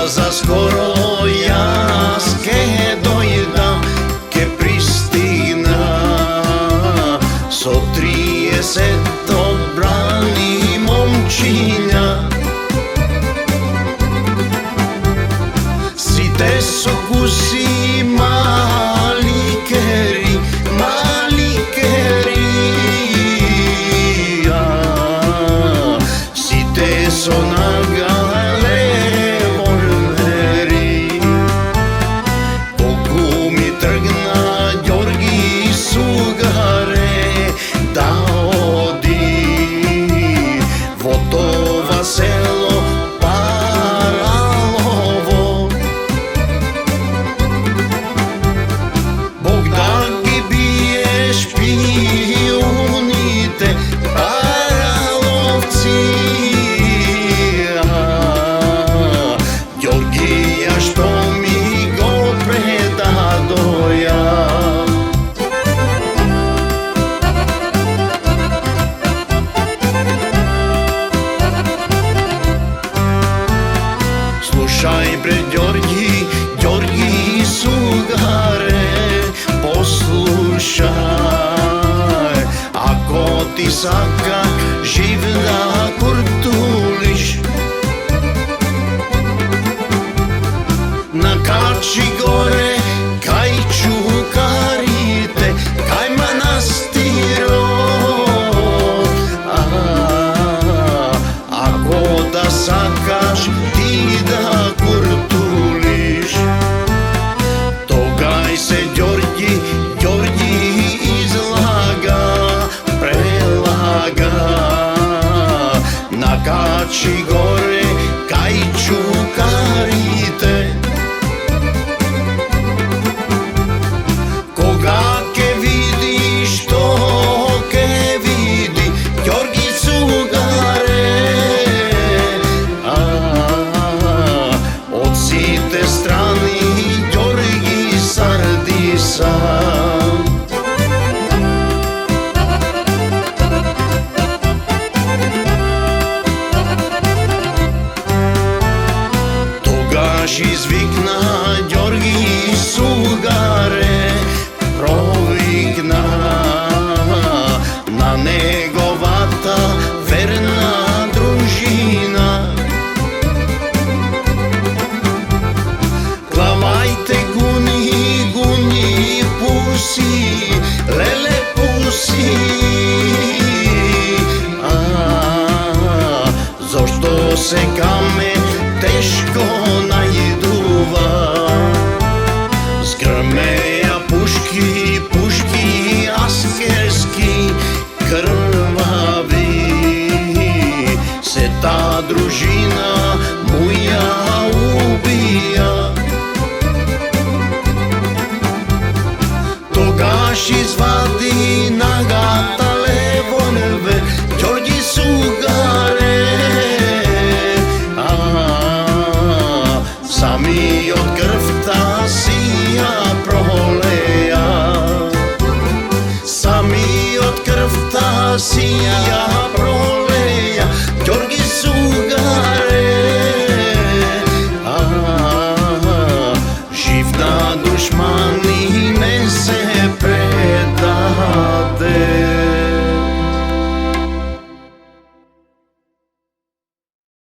за скоро јас ке дојдам, ке пристигна со 30 обрани момчиња. Сите со куси маликери, сите со нагале револвери. Колку ми тргна Ѓорги Сугаре да оди во това село Паралово. Бог да ги бие шпионите параловци. Ѓоргија што ми го предадоја. Слушај бре Ѓорги, Ѓорги Сугаре, послушај, ако ти сакаш жив да куртулиш, накачи горе кај чукарите, кај манастирот. Ако да сакаш ти да куртулиш, тогај се Ѓорги, Ѓорги излага, прелага, накачи горе кај чукарите. Кога ке видиш, што ке види Ѓорги Сугаре, од сите страни Ѓорги Сардиса. Тогаш извикна Ѓорги Сугаре, провикна на неговата верна дружина. Клавајте гуни, гуни пуси, леле пуси. Зошто сега ме тешко најдува? Згрмеа пушки, пушки аскерски, крвави, се та дружина моја убија. Тогаш извади нагата револвер Ѓорги Сугаре, самиот крвта си ја пролеа, самиот крвта си ја